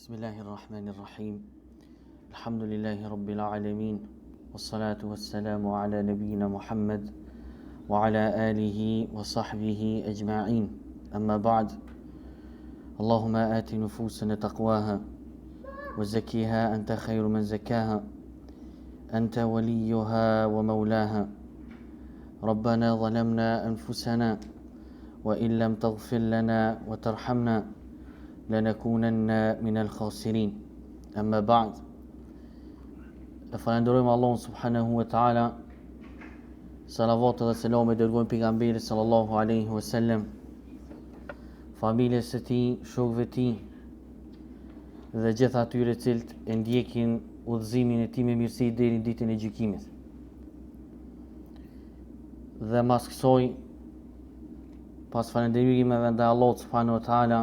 بسم الله الرحمن الرحيم الحمد لله رب العالمين والصلاة والسلام على نبينا محمد وعلى آله وصحبه أجمعين أما بعد اللهم آت نفوسنا تقواها وزكيها أنت خير من زكاها أنت وليها ومولاها ربنا ظلمنا أنفسنا وإن لم تغفر لنا وترحمنا لنكونن من الخاسرين أما بعد falenderojmë Allahun subhanahu wa taala, salavat dhe selam e dërgojmë pejgamberit sallallahu alaihi wasallam, familjes së tij, shokëve të tij dhe gjithë atyre cilët e ndjekin udhëzimin e tij me mirësi deri në ditën e gjykimit. Dhe mas kësaj, pas falënderimeve ndaj Allahut subhanahu wa taala,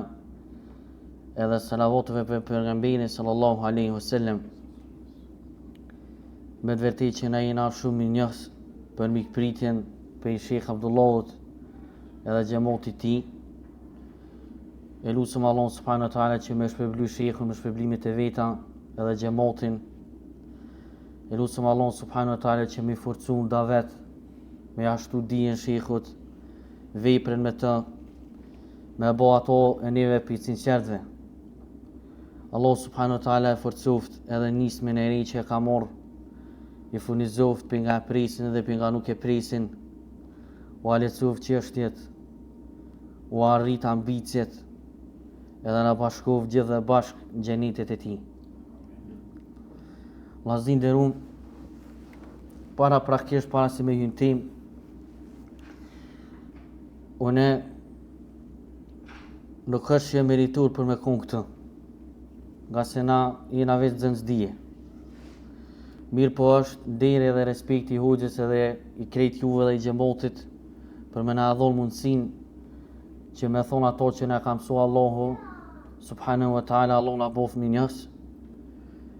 edhe salavatëve për pejgamberin sallallahu alaihi wasallam, me të vërtetë që na jena shumë mirënjohës për mikpritjen për Sheikh Abdullahut edhe xhamatit e tij. E lutem Allahun subhanahu wa taala që më shpërblyj Sheikhun me shpërblimet e veta edhe xhamatin. E lutem Allahun subhanahu wa taala që më forcon davet me ashtu dijen Sheikhut, veprën me të, me bë ato e neve për sinqertëve. Allah subhanahu wa taala e forcoft edhe nismën e re që e ka marrë, i furnizoft për nga presin dhe për nga nuk e presin, u alecoft çështjet, u arrit ambicjet, edhe na bashkoft gjithë dhe bashk në xhenetet e tij. Vllazërin nderuar, para se me hyn temë, une nuk është që e meritur për me kon këtë, nga se na jena vetë zënzdije. Mirë po është nderi dhe respekti i hoxhës edhe i krejt juve dhe i xhamatit për me na dhon mundësinë që me thonë ato që na ka mësua Allahu subhanahu wa taala, Allahu na bof mirënjohës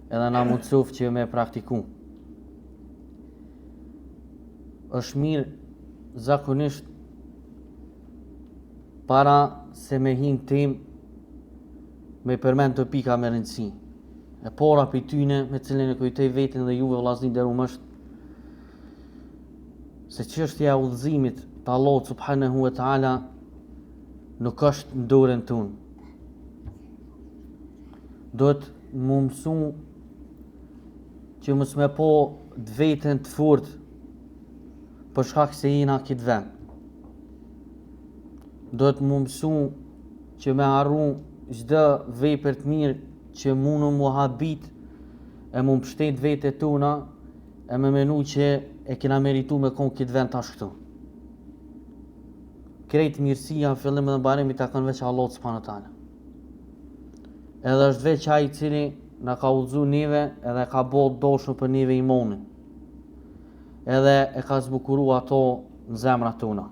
edhe na mundësof që me praktiku. Është mirë zakonisht para se me hin temë me përmend të pika me rëndësi. E para për tyne me cilën e kujtoj veten dhe juve vllazërin nderuar është se çështja e udhëzimit të Allahut subhanahu wa taala nuk është në dorën tonë. Duhet më mësu që mos me po të veten të fortë për shkak se jena këtë vend. Duhet më mësu që me harru çdo vepër të mirë që mundu mu habit e mu mbështet vete tona e me menu që e kena meritu me kon këtë vend tash këtu. Krejt mirësia në fillim dhe mbarim i takon veç Allahut subhanahu wa taala. Edhe është veç ai i cili na ka udhëzu neve edhe ka bërë dashur për neve imanin. Edhe e ka zbukuru ato në zemrat tona.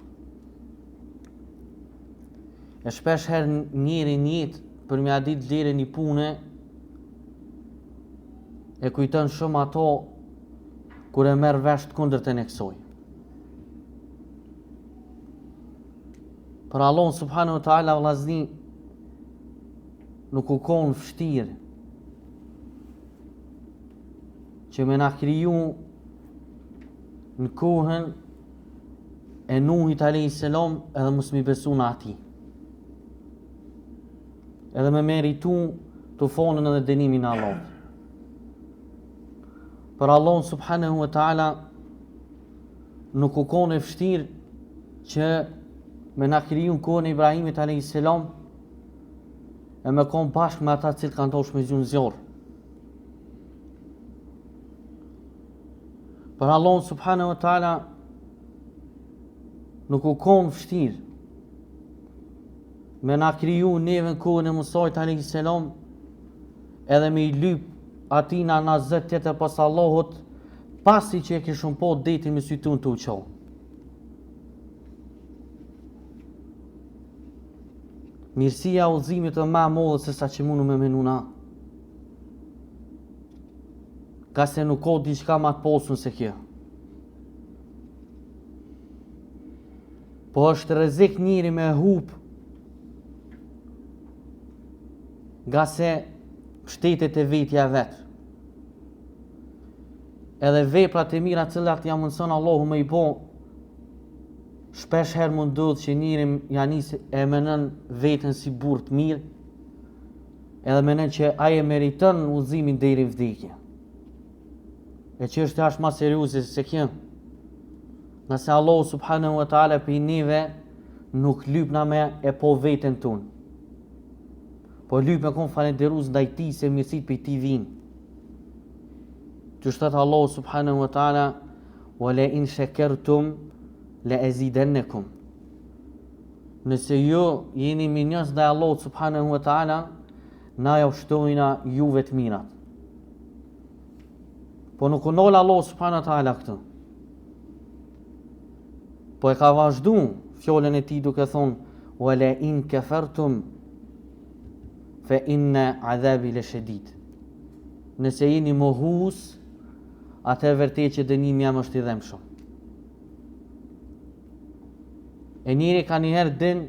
E shpesh herë njeri njët për me adit vlerën i pune e kujton shumë ato kur e merr vesh të kundërtën e kësaj. Për Allah subhanahu wa taala vllazni nuk u kon vështirë që me na kriju në kohën e Nuhit alayhis salam edhe mos mi besu në ati. Edhe me meritu tufonin edhe dënimin e Allahut. Për Allah subhanahu wa taala nuk u kon e vështirë që me na kriju në kohën e Ibrahimit alayhis salam e me kon bashkë me ata cilë kanë dosh me gjunë zjarr. Për Allah subhanahu wa taala nuk u kon vështirë me na kriju neve në kohën e Musait alayhis salam edhe me i lyp atina na zët tjetër pas Allahut pasi që e kishun po detin me sytun të uqo. Mirësia udhëzimit të më e madhe se sa që mundu me menuna. Ka se nuk ka diçka më të posën se kjo. Po është rrezik njëri me hup, nga se shtetet e vetja vetë. Edhe veprat e mira cilat ja mundson Allahu me i bo, shpesh herë mund ndodh që njëri janis e menon veten si burr të mirë, edhe menon që ai e meriton udhëzimin deri në vdekje. E që është ashtë ma serioze se kjo. Nëse Allahu subhanahu wa ta'ala për neve nuk lypna me e po veten tonë, po lyp me kon falenderus ndaj tij se mirësit për ti vinë. Që shtatë Allahu subhanahu wa ta'ala, wa la in shakartum la azidannakum. Nëse ju jeni minjës ndaj Allahu subhanahu wa ta'ala, na ja ushtojna juve të mirat. Po nuk unolla Allahu subhanahu wa ta'ala këtë. Po e ka vazhdu fjalën e tij duke thonë wa la in kafartum fa inna adhabi lashadid. Nëse jeni mohues, atë vërtet që dënimi jam është i dhëmshëm. E njëri ka njëherë din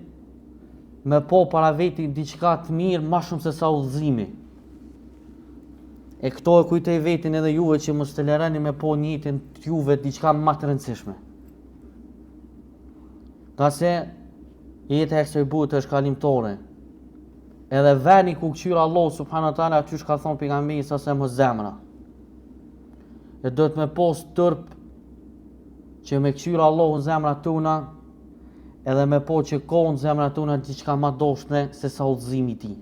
me po para veti diçka të mirë ma shumë se sa udhëzimi. E këto e kujtoj vetin edhe juve që mos toleroni me po njëtin të juve diçka më të rëndësishme. Ka se jeta e kësaj bote është kalimtore. Edhe veni ku kqyr Allahu subhanahu wa taala aty ka thonë pejgamberi sa se mos zemra. E do të me pos tërp që me kqyr Allahu zemrat tona, edhe me po që kohën zemrat tona diçka ma doshne se sa udhëzimi i tij.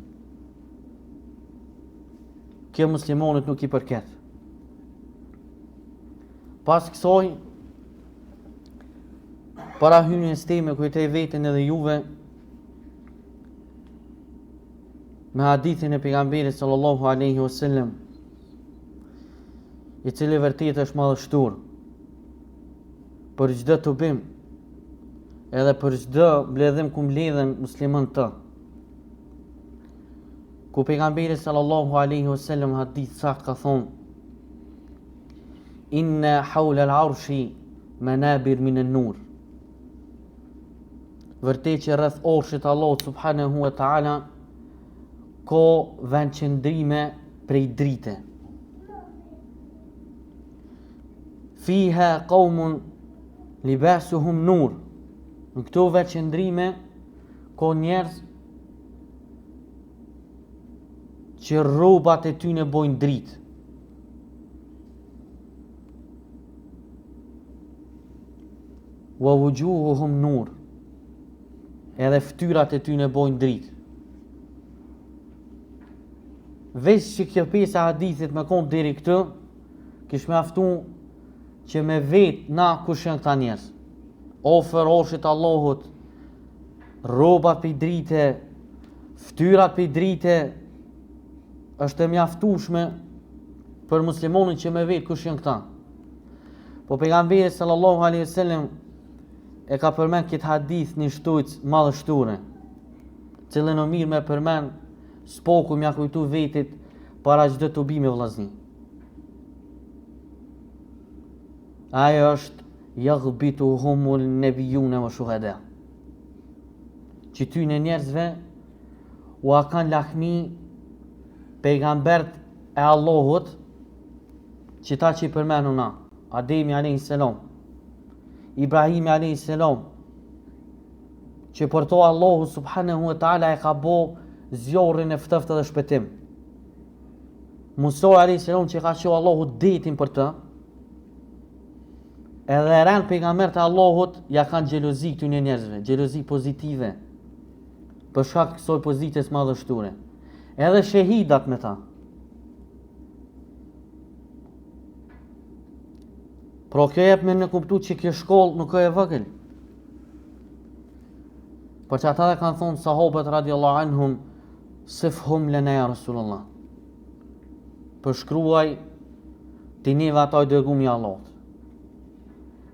Kjo muslimonit nuk i përket. Pas kësoj, para hyrjes time kujtoj veten edhe juve me hadithin e pejgamberit sallallahu alaihi wasallam, i cili vërtet është madhështor për çdo të bim, edhe për çdo mbledhim ku mbledhen musliman të. Ku pejgamberi sallallahu alaihi wasallam hadith sakt ka thonë: inna hawla al-arshi manabir min an-nur. Vërtet që rreth orshit Allahut subhanahu wa ta'ala ka vendqëndrime prej drite. Fiha qaumun libasuhum nur. Në këto vendqëndrime ka njerëz që rrobat e tyre bojnë dritë. Wa wujuhuhum nur. Edhe ftyrat e tyre bojnë dritë. Veç që kjo pjesa hadithit me konë deri këtë, kish me aftu që me vetë na kush janë këta njerëz. Ofër orshit Allahut, rrobat për drite, ftyrat për drite, është e mjaftueshme për muslimonin që me vetë kush janë këta. Po pejgamberi sallallahu alaihi wasallam e ka përmend këtë hadith një shtojc madhështore, cilën o mirë me përmend spoku mja kujtu vetit para çdo të bime vllazni. Ajo është yaghbituhumul nabiyuna wa shuhada. Që ty në njerëzve u a kanë lakmi pejgambert e Allahut, që ta që i përmenu na, Ademi a.s. Ibrahimi a.s. që për to Allahu subhanahu wa ta'ala e ka bo zjorin e ftëftë dhe shpëtim. Musa a.s. që ka që Allahu detin për të, edhe rënë pejgambert e Allahut ja kanë xhelozi këtyre njerëzve, xhelozi pozitive, për shkak të kësaj pozites madhështore. Edhe shahidat me ta. Pro kjo jep me në kuptu që kjo shkollë nuk e vogël. Por që ata dhe kanë thonë sahabët radiallahu anhum, sifhum lana ya Rasulullah. Përshkruaj ti neve ata i dërgumi Allahut.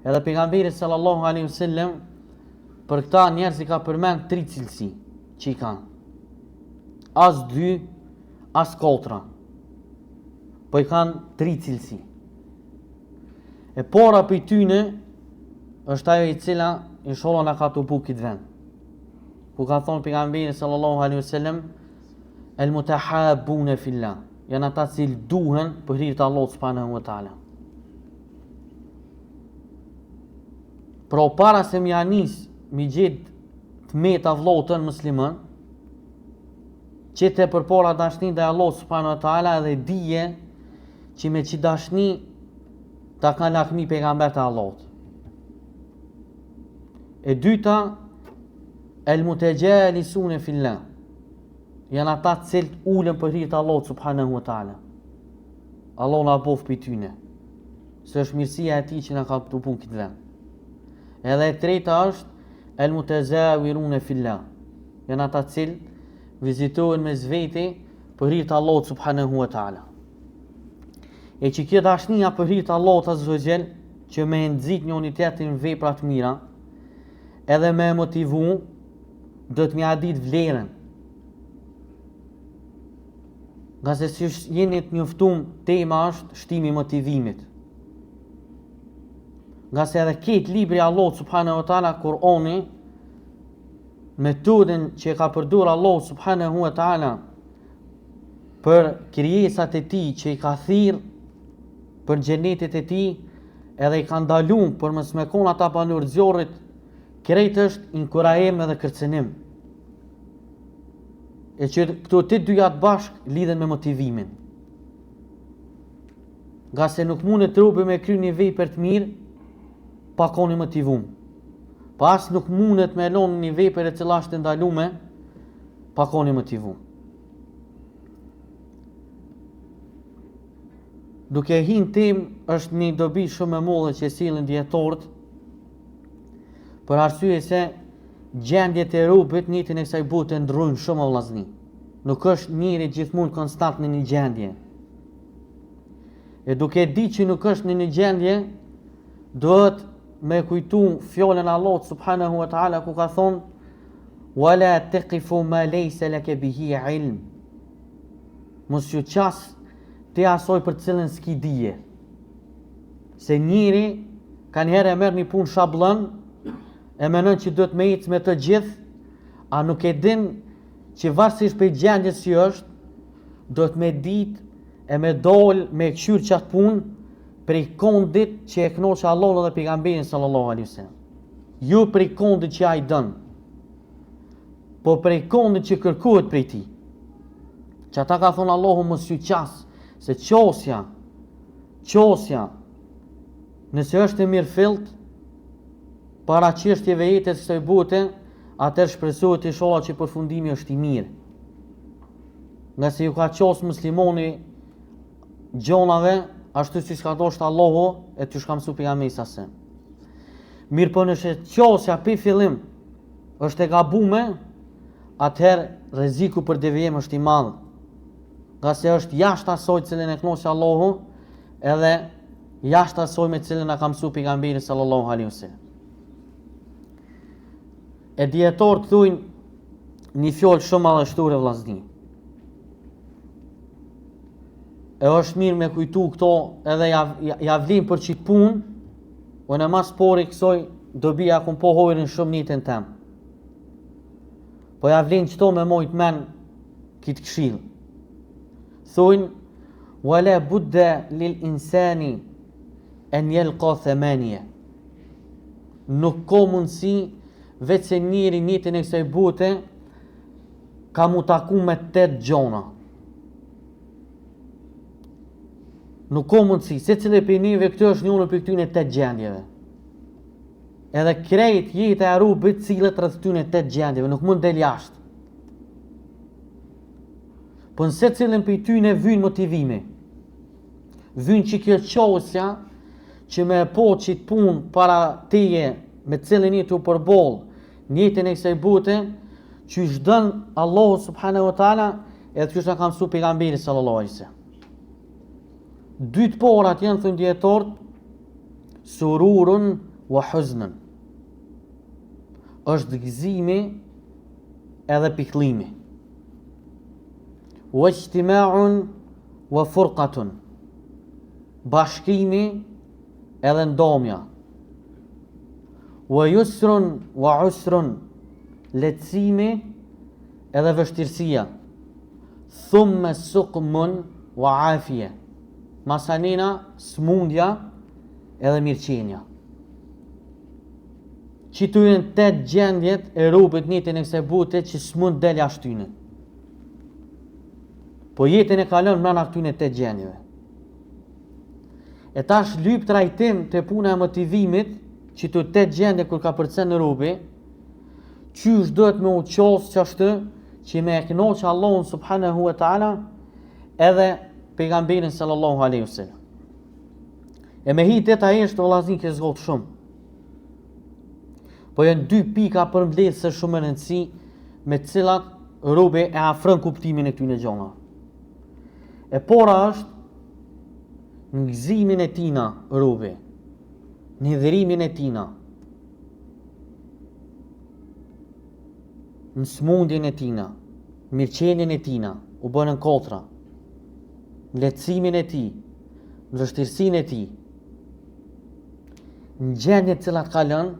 Edhe pejgamberi sallallahu alaihi wasallam për këta njerëz i ka përmend 3 cilësi që i kanë. As 2, as 4. Po i kanë 3 cilësi. E para për tyne është ajo i cila inshallah na ka të bu këtë vend. Ku ka thonë pejgamberi sallallahu alaihi wasallam el mutahabuna fillah. janë ata cilë duhen për hir të Allahut subhanahu wa taala. Pra para se më janis mi gjetë të meta vllotën musliman, që të përpara dashni dhe Allah subhanahu wa taala dhe dije që me që dashni ta kanë lakmi pejgamber të Allahut. E dyta, el mutajalisune fillah, janë ata të cilët ulen për hir të Allahut subhanahu wa taala. Allah na bof për tyne, se është mirësia e tij që na ka të punë këtë vend. Edhe e treta është el mutazawirune fillah, janë ata të cilët vizitojnë me zveti për hir të Allahut subhanahu wa taala. E që kjo dashnia për hir të Allahut azza wa jall, që me nxit njëri tjetrin vepra të mira, edhe me motivu, do të mja dit vlerën. Nga se si jeni të njoftum, tema është shtimi i motivimit. Nga se edhe këtë libri Allahut subhanahu wa taala, Kur'ani, metodën që ka përdor Allah subhanahu wa taala për krijesat e tij që i ka thirr për xhenetet e tij, edhe i ka ndaluar për mos me kon ata banor zjarrit, krejt është inkurajim edhe kërcenim. E që këto të dyja të bashk lidhen me motivimin. Nga se nuk mundet trupi me kry një vepër të mirë pa koni motivum. Pas nuk mundet me lon një vepër e cila është ndalume pa koni motivum. Duke hin tim është një dobi shumë e madhe që sillen dietarët, për arsye se gjendjet e robit në jetën e kësaj bote ndrojnë shumë o vllazni. Nuk është njëri gjithmonë konstant në një gjendje. E duke di që nuk është në një gjendje, duhet me kujtu fjallën Allahut subhanahu wa taala ku ka thonë wala taqifu ma laysa laka bihi ilm. Mos ju qas te asoj për cilën s'ki dije. Se njëri ka njëherë e merr një punë shablon, e menon që do të me ecë me të gjithë, a nuk e din që varësisht për gjendjes që është, do të me ditë e me dol me këshyrë qatë punë prej kondit që e knoqë Allah dhe pejgamberin sallallahu alaihi wasallam. Jo prej kondit që ai dën, po prej kondit që kërkohet prej tij. Që ata ka thonë Allahu mos ju qas, se qosja, nëse është e mirë fillt, para çështjeve jetës kësaj bote, atëherë shpresohet inshallah që përfundimi është i mirë. Nga se ju ka qos muslimoni gjonave, ashtu si s'ka dosht Allahu e t'ju shka mësu pejgamberi sasem. Mirë po nëse qosja pi fillim është e gabume, atëherë rreziku për devijim është i madh. Nga se është jashtë asoj cilën e knoqë Allahu, edhe jashtë asoj me cilën na ka mësu pejgamberi sallallahu alaihi wasallam. E dietarët thujnë një fjalë shumë madhështore vllazni. E është mirë me kujtu këto edhe ja vlim për qitë punë, o në mas pori kësoj dobi akun po hojrin shumë njëtën tem. Po ja vlim qëto me mojt men kitë këshil. Thujnë, wala budda lil insani en yalqa thamaniya. Nuk ka mundësi veç se njëri njëtën e kësaj bote ka mu taku me 8 gjona. Nuk ka mundësi, se cilë për njëve këtë është njënë për këtyne 8 gjendjeve. Edhe krejt jetë e rrubit cilët rrëth këtyne 8 gjendjeve, nuk mund del jashtë. Po nëse cilën për tyne vynë motivimi, vynë që kjo qosja që me po qitë punë para teje me cilën jetë u përbol njëtën e kësaj bote, që është dënë Allahu subhanahu wa taala edhe që është ka mësu pejgamberi sallallahu alaihi wasallam. Dy të parat janë thënë dietarët sururun wa huznun. Është gëzimi edhe pikëllimi. Wa ijtima'un wa furqatun. Bashkimi edhe ndomja. Wa yusrun wa usrun. Lehtësimi edhe vështirësia. Thumma suqmun wa afia. Masanina, smundja edhe mirëqenia. Që të jenë 8 gjendjet e robët njëtën e kësaj bote që s'mund del jashtyne. Po jetën e kalon mrena këtyne 8 gjendjeve. E tash lyp trajtim të puna e motivimit që të 8 gjendje kur ka përcen në robi, qysh duhet me u qosë që ashtë që me e kënoqë Allahun subhanahu wa ta'ala edhe pejgamberin sallallahu alaihi wasallam. E me hitet a eshte vëllazin ke zgotë shumë. Po janë 2 pika për mbledhse shumë e rëndësi me cilat robi e afron kuptimin e këtyre gjëra. E pora është në gëzimin e tina robi, në hidhërimin e tina, në smundjen e tina, mirëqenien e tina, u bënën kotra, në lehtësimin e ti, në vështirësinë e ti, në gjendjet cilat ka lënë,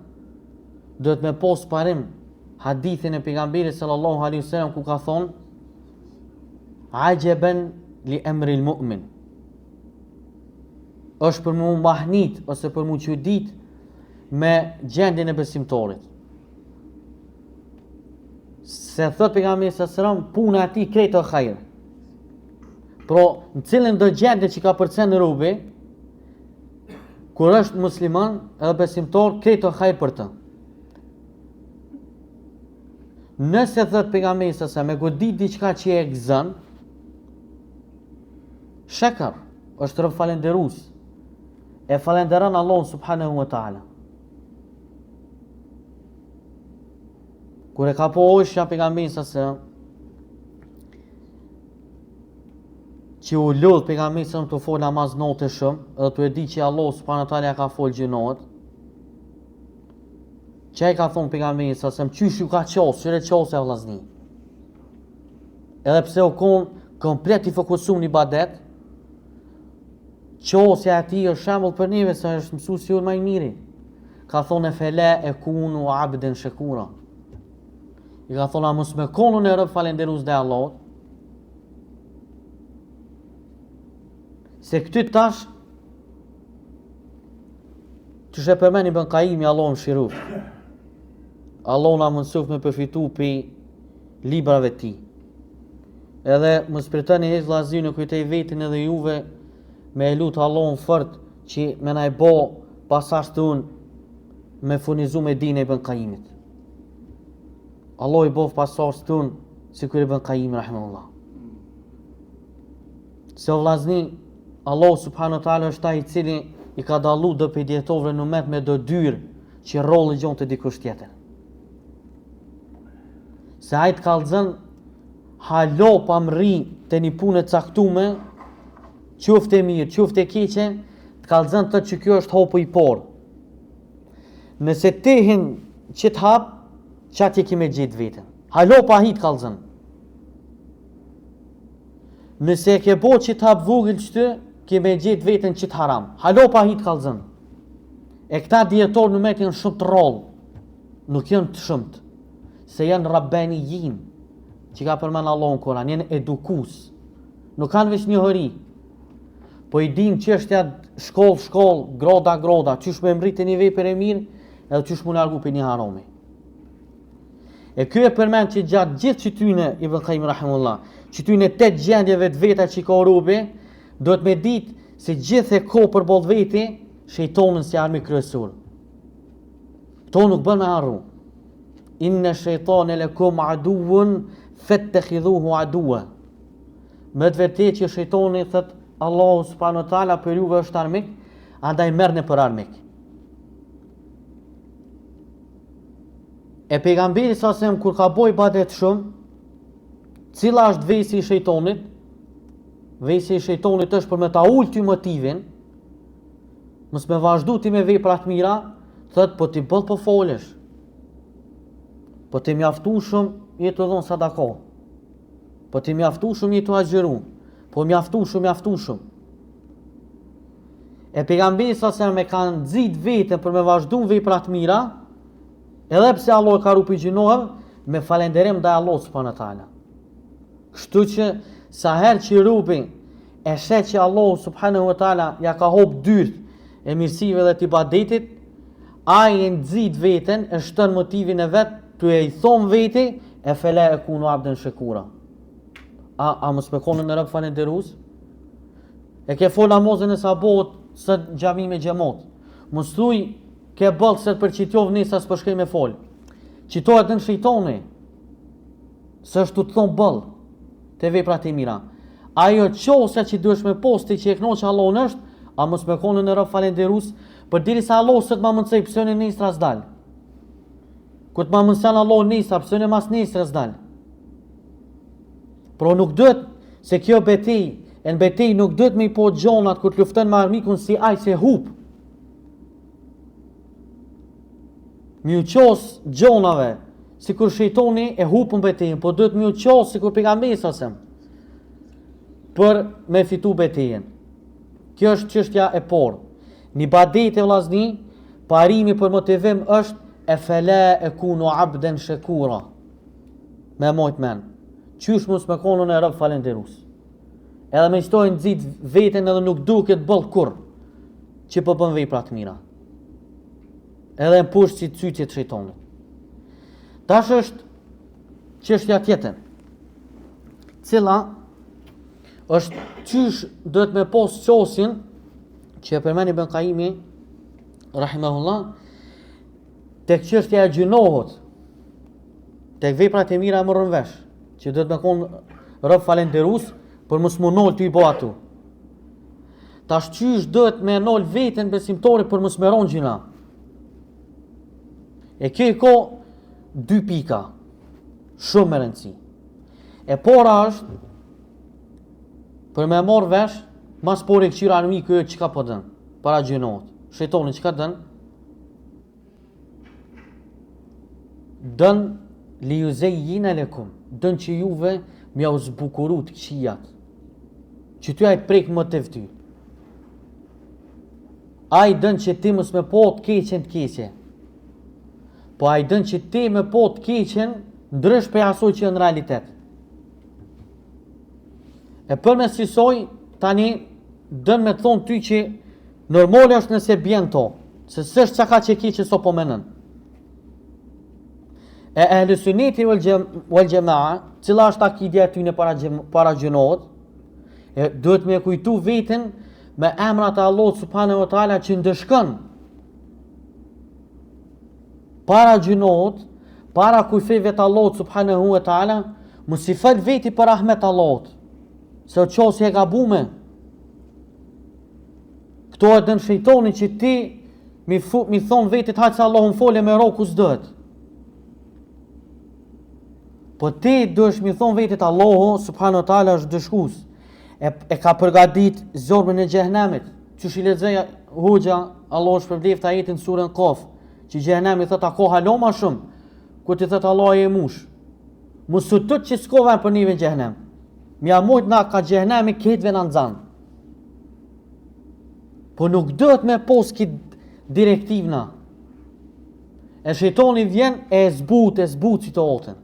do të me pos parim hadithin e pejgamberit sallallahu alaihi wasallam ku ka thonë ajaban li emri l-mu'min. Është për mu mahnit ose për mu çudit me gjendjen e besimtarit. Se thot pejgamberi sallallahu alaihi wasallam puna e tij krejt o hajër. Pro në cilën do gjendje që ka përcen në robi, kur është musliman edhe besimtar krejt o hajër për të. Nëse thot pejgamberi sallallahu alaihi wasallam me godit diçka që e gëzon, shakar, është rëb falenderus, e falenderon Allahun subhanahu wa ta'ala. Kur e ka po oshja pejgamberi sallallahu alaihi wasallam, që u lodh pejgamberi sallallahu alaihi wasallam të fol namaz natë shumë, edhe të e di që Allah subhanahu wa ta'ala ja ka fol gjunat, që e ka thonë pejgamberi sallallahu alaihi wasallam, qysh ju ka qos, qëre qos e vllazni. Edhe pse u konë komplet i fokusum një ibadet, qosja e ti është shembull për neve, se është mësuesi jonë më i miri. Ka thonë e fele e kunu abden shakura. I ka thonë a mos me konun e rëb falenderus dhe Allahut, se këty tash që shë përmen i bënkajimi Allah më shiruf. Allah na mësuf me përfitu për librave ti. Edhe më spritani e vllazë në kujtej vetin edhe juve me e lutë Allahun fort që me na e bo pasasht të unë me furnizu me dine i bënkajimit. Allah i bof pasasht të unë si kër i bënkajimi rahimahullah. Se o vllazni, Allah subhanahu wa ta'ala është ta i cili i ka dallu do për djetovre në met me do dyrë që rolë gjonë të dikush tjetër. Se ajtë kalëzën halo pa mri të një punë të caktume, qoftë e mirë, qoftë e keqe, të kalëzën të që kjo është hopu i porë. Nëse tehin që të hapë, që atje kime gjithë vetën. Halo pa hitë kalëzën. Nëse e ke bo që të hapë vogël që të, kime gjithë vetën që të haram. Halo pa hitë kalëzën. E këta djetorë në metë janë shumë të rollë, nuk janë të shumët, se janë rabbeni jim, që ka përmen Allah në Koran, janë edukus, nuk kanë veç një hëri, po i din që është ja shkoll, groda, qysh me mritë një vepër e mirë, edhe qysh mu largu për një harami. E kjo e përmen që gjatë gjithë qytyne, Ibn Qayyim rahimullah, qytyne 8 gjendjeve të veta që ka robi, do të me ditë se gjithë e ko për bollë veti, shejtonën si armi kryesor. To nuk bën me harru. Inna shejtane lakum aduwwun fattakhidhuhu aduwwa. Me të vërtetë që shejtoni thot Allahu subhanahu wa taala për juve është armik, andaj merrni për armik. E pejgamberi sa sem kur ka boj ibadet shumë, cila është vesi i shejtonit? Vesi i shejtonit është për me ta ul ty motivin, mos me vazhdu ti me vepra të mira, thot po ti bëll po folesh. Po ti mjaftu shumë jetë dhon sadaka. Po ti mjaftu shumë jetë agjëru. Po mjaftu shumë. E pejgamberi sa se me kanë nxit veten për me vazhdu vepra të mira, edhe pse Allah ka rupi gjinohem, me falenderim ndaj Allah subhanahu wa taala. Kështu që sa herë që rupi e shet që Allahu subhanahu wa taala ja ka hop dyrt e mirësive dhe të ibadetit, ai e nxit veten, e shton motivin e vet, tu e i thon veti e fela e kunu abden shakura. A mos me konë në rëb falenderus? E ke fol namazin e sabot së xhami me xhamat. Mos thuj ke bëll se për qitjov nisa s'po shkoj me fol. Qitohet në shejtani. Së është të thonë bëll te veprat e mira. Ajo qose që duhesh me posti që e knoq Allahun është, a mos me konë në rëb falenderus, për diri sa Allah së të ma mëndësej pësën e nisra s'dal. Ku të ma mëndësan Allah nisra, pësën e mas nisra s'dal. Pro nuk dët se kjo betej, e në betej nuk dët me i po gjonat ku të luftën me armikun si aj se hup. Mi u qos gjonave, si kur shejtoni e hupën betejën, po dët mi u qos si kur pejgamberi sasem, për me fitu betejën. Kjo është çështja e porë. Një badet e vllazni, parimi për motivim është e fele e kunu abden shakura. Me mojt men. Qysh mos me konë në rëb falenderus. Edhe me shtojnë nëzit veten edhe nuk duket bëll kur që po bën vepra të mira. Edhe në push si cytje të shejtonit. Tash është çështja tjetër, cila është qysh do të me pos qosin që e përmeni Ibn Qayyimi rahimahullah tek çështja e gjinohët, tek veprat e mira morën vesh, që do të me konë rëb falenderus për mos mu nol të i bo atu. Tash qysh do të me nol veten besimtori për mos me ron gjina. E kjo i ko dy pika, shumë me rëndësi. E pora është për me marrë vesh, mas por e këqyra armi kjo që ka po dënë, para gjenohet. Shejtoni që ka dënë? Dënë li ju zejjina lekum, dënë që juve mja u zbukuru të këqijat, që ty a i prek më të vty. A i dënë që ti mës me po të keqen të keqe, po a i dënë që ti me po të keqen ndrysh për asoj që në realitet. E për me sisoj, tani dënë me thonë ty që normale është nëse bjen to, se sështë që ka që ki që so po menën. E ehli suneti wal jamaa, cila është akidja ty në para gjenohet, e duhet me kujtu vetin me emrat e Allahut subhanahu wa taala që ndëshkën para gjenohet, para kujfeve të Allahut subhanahu wa taala, mos i fal veti për rahmet Allahut. Se o qosë e gabume. Këto e dënë shejtoni që ti mi thonë vetit hajtë se Allahun fole me roku s'dët. Po ti duhesh mi thonë vetit Allahu subhanahu wa taala është dëshkus. E ka përgadit zormën e xhehenemit. Që shi lexoj hoxha, Allahu shpërbleft ajetin surën Qaf, që xhehenemi thot a ko halo ma shumë, ku ti thot Allah e mush. Mos u tut që s'ko vën për nive në xhehenem. Mja mojt na ka xhehenemi ketve në nëzanë. Po nuk dët me pos këtë direktivna. E shejtoni vjen e zbut që të otën.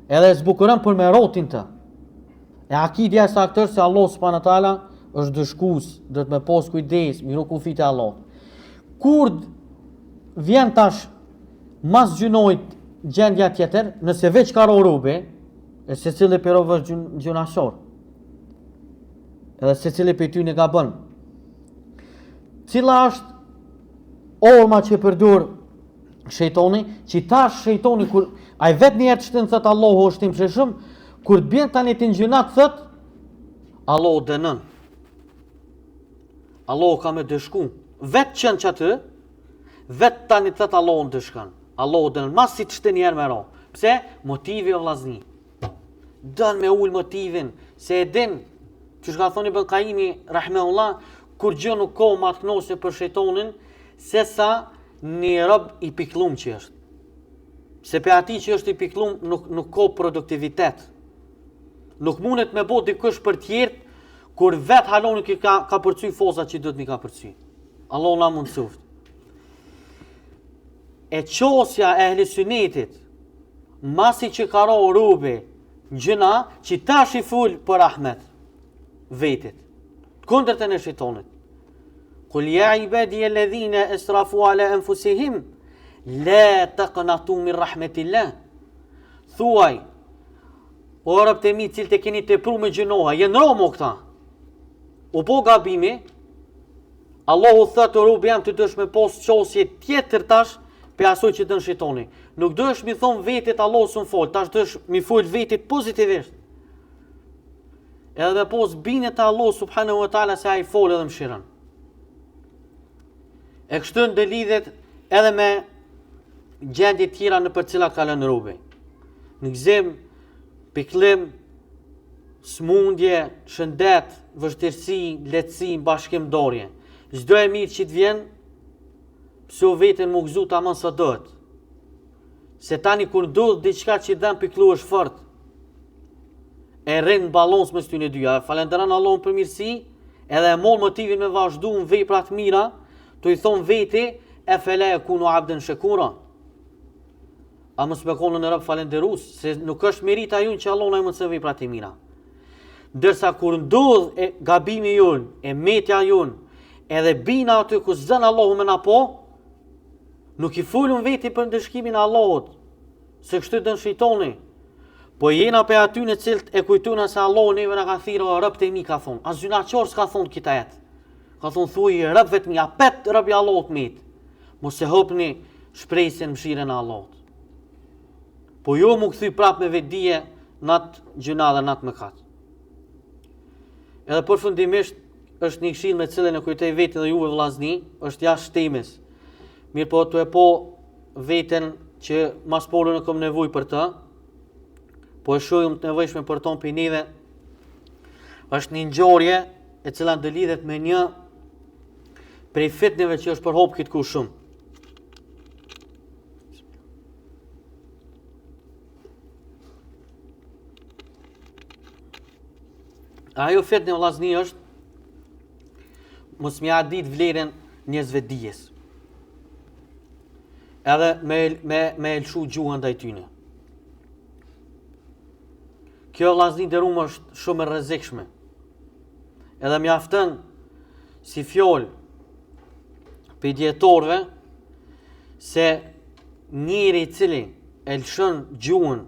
Edhe e zbukërën për me rotin të. E akidja e saktër se Allah subhanahu wa taala është dëshkus, dët me pos kujdes, miru kufit e Allah. Kur vjen tash mas gjynojt gjendja tjetër, nëse veç ka robe, e se cili për rovë është gjunashor. Edhe se cili për ty në ka bën. Cila është orma që përdur shejtoni, që tash shejtoni, kur a i vetë njerë të shtënë thëtë Allahu është tim sheshëm, kur të bjen tani të njënat thëtë, Allahu dënën. Allahu ka me dëshku. Vetë qënë që atë, vetë tani thëtë Allahu në dëshkan. Allahu dënën, mas si të shtënë njerë me ro. Pse? Motivi o vllazni. Dënë me ullë motivin, se e din, që shka thoni Ibn Qayyimi, rahimahullah, kur gjë nuk ko ma të knose për shejtonin, se sa një rëb i piklum që është. Se pe ati që është i piklum nuk ko produktivitet. Nuk mundet me bo dikush për tjertë, kur vetë halon nuk i ka përcy fosa që dhëtë mi ka përcy. Allah na mund suft. E qosja e ehli sunetit, masi që ka ro rube, gjëna që tash i full për rahmet. vetit, kundërtën e shejtanit. Kul ya ibadi alladhina asrafu ala anfusihim la taqnatu min rahmatillah. Thuaj, o robët e mi, cilët e keni tepruar me gjinoha, jenë romo këta. U po gabimi, Allahu thotë robi jam të dësh me pos qosje tjetër tash për asoj që dën shejtani. Nuk dësh mi thon vetit Allahu s'un fol, tash dësh mi fol vetit pozitivisht. Edhe pos bine të Allahu subhanahu wa taala se ai fol edhe mëshiron. E kështu ndë lidhet edhe me gjendje tjera në për cilat ka lënë robi. Në gëzim, pikëllim, smundje, shëndet, vështirësi, lehtësi, bashkimdorje. Çdo e mirë që të vjen, pse veten më gëzu tamam sa dohet. Se tani kur ndodh diçka që dëm pikëllu është fort, e rrin balans mes tyre dyja. Falënderon Allahun për mirësi, edhe e moll motivin me vazhdu në vepra të mira, të i thon veti e fele e kunu abden shekura. A mos me konë në rëbë falenderus, se nuk është merita jun që Allah në e mësë vepra të mira. Ndërsa kur ndodh e gabimi jun, e metja jun, edhe bina aty ku zën Allahu me na po, nuk i fulun veti për ndëshkimin e Allahut, se kështu dën shejtani. Po jena pe aty në cilët e kujtuna se Allahu neve na ka thirrë rëbt e mi ka thonë. As gjunaqor s'ka thonë kita jetë. Ka thonë thuj rëb vetëm ja pet rëbi Allahut mit. Mos e hopni shpresën mëshirën e Allahut. Po jo mu kthy prap me vetdije nat gjuna dhe nat mëkat. Edhe përfundimisht është një këshill me cilën e kujtoj vetë dhe juve vllazni, është jashtë temës. Mirë po të e po veten që mas polo në kom nevojë për të, po e shohim të nevojshme për ton për neve, është një ngjarje e cila ndëlidhet me një prej fitneve që është përhop këtë ku shumë. Ajo fitne vllazni është mos m'ja dit vlerën njerëzve dijes. Edhe me elshu gjuhën ndaj tyne. Kjo vllazni nderuar është shumë e rrezikshme. Edhe mjaftën si fjalë për dietorëve se njëri i cili elshon gjuhën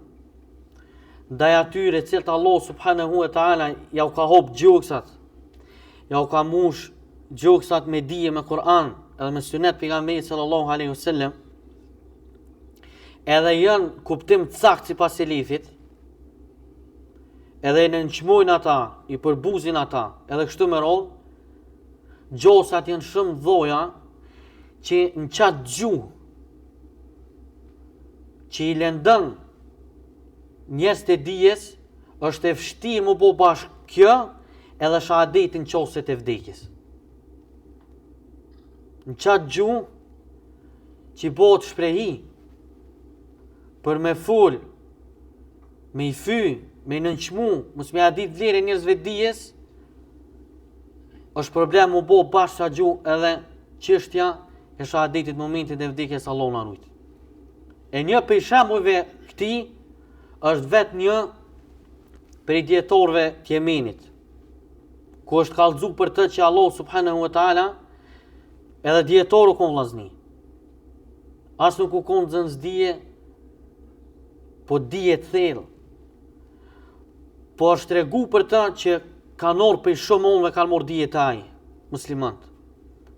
ndaj atyre cilët Allah subhanahu wa taala ja u ka hop gjuksat, ja u ka mush gjuksat me dije me Kur'an edhe me sunet pejgamberit sallallahu alaihi wasallam, edhe janë kuptim të saktë sipas selefit, edhe në nënçmojnë ata, i përbuzin ata, edhe kështu me radhë, gjosat janë shumë dhoja që në qatë gjuhë që i lëndën njerëz të dijes, është e vështirë më bo bashkë kjo edhe shahadetin qoset e vdekjes. Në qatë gjuhë që bëhet shprehi për me fol, me i fy, me nënçmu, mos me adit vlerë njerëzve dijes, është problem më bo bashkë sa gjuhë edhe çështja e shahadetit momentit e vdekjes Allahu na rujt. E një për shembujve këtij është vetë një prej dietorëve të Yemenit, ku është kallëzu për të që Allah subhanahu wa taala edhe dietorë kon vllazni. As nuk u kon zënës dije, po dije të thellë. Po është tregu për të që ka orë për shumë onëve kanë morë dije të ai, muslimant.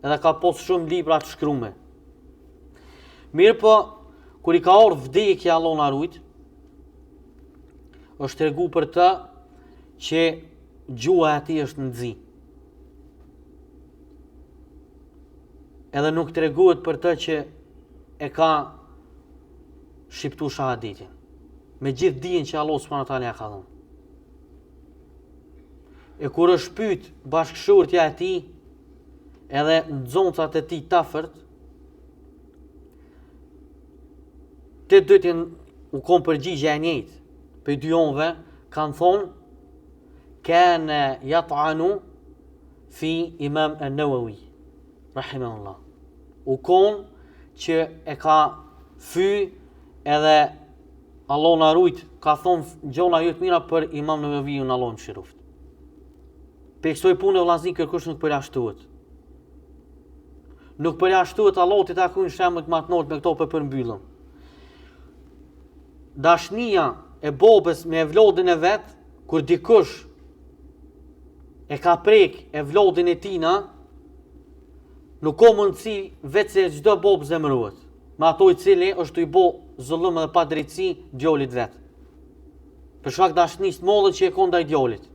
Edhe ka pos shumë libra të shkrume. Mirë po, kur i ka orë vdekja Allah na rujt, është tregu për të që gjuha e ati është në zi. Edhe nuk treguhet për të që e ka shqiptu shahadetin. Me gjithë dijen që Allah subhanahu wa taala ja ka dhënë. E kur është pyet bashkëshortja e tij, edhe nxoncat e tij tafërt, të dytin u kon përgjigje e njëjtë. Për dy onëve kanë thonë kana yat'anu fi Imam an-Nawawi rahimahullah. U kon që e ka fy edhe Allah na rujt, ka thonë gjona jo të mira për Imam Nawawiun, Allah më shiroft. Pe kësoj punë e vllazni kërkush nuk përjashtohet. Nuk përjashtohet Allahu t'i takojnë shembull të matnot me këto për përmbyllëm. Dashnia e bobës me vlodin e vet, kur dikush e ka prek e vlodin e tina, nuk ka mundësi vetë se çdo bobë zemërohet. Me ato i cili është i bo zullum dhe pa drejtësi djalit vet. Për shkak dashnisë mollë që e ka ndaj djalit.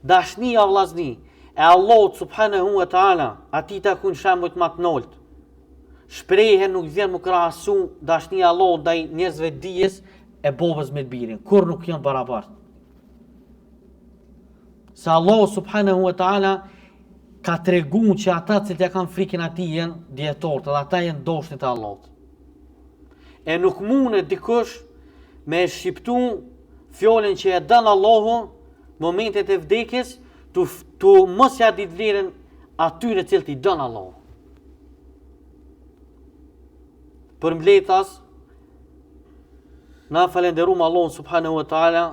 Dashnia vllazni e Allahut subhanahu wa taala, atij takojnë shembull më të nalt. Shprehen nuk vjen më krahasu dashnia e Allahut ndaj njerëzve dijes e bobës me birin, kur nuk janë barabartë. Se Allahu subhanahu wa taala ka treguar që ata që ja kanë frikën atij janë dietorët, dhe ata janë doshnit e Allahut. E nuk mundet dikush me shqiptu fjalën që e dën Allahu momentet e vdekjes, tu mos ja ditë vlerën atyre cilët i dën Allahu. Për mbletas, na falenderojmë Allahun subhanahu wa taala,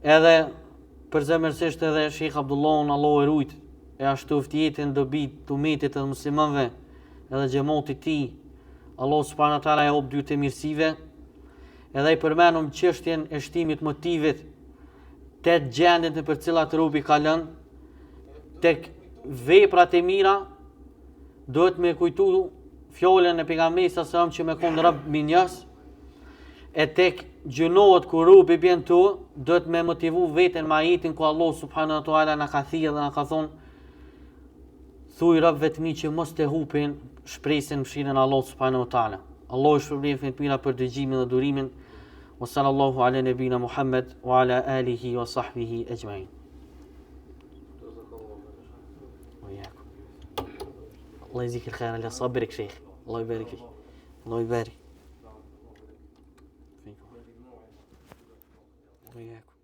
edhe përzemërsisht edhe Sheikh Abdullahun, Allahu e rujt, e ashtu ftjetën dobi të umetit të muslimanëve, edhe xhamatit tij. Allahu subhanahu wa taala e hop dy të mirësive, edhe i përmenum çështjen e shtimit motivit te gjendjet në për cilat robi ka lënë, tek veprat e mira, duhet me kujtu fjalën e pejgamberit sa që me kon Rabb minjas, e tek gjunohet ku robi bjen tu, duhet me motivu veten me ajetin ku Allah subhanahu wa taala na ka thirrë dhe na ka thonë: thuj Rabb vetmi që mos të hupin shpresën mëshirën Allah subhanahu wa taala. Allah shpërblen të mira për dëgjimin dhe durimin. Wa sallallahu ala nabina Muhammad wa ala alihi wa sahbihi ajma'in. الله يجزيك الخير اللي صبرك شيخ. الله يبارك فيك. الله يبارك. وياكم.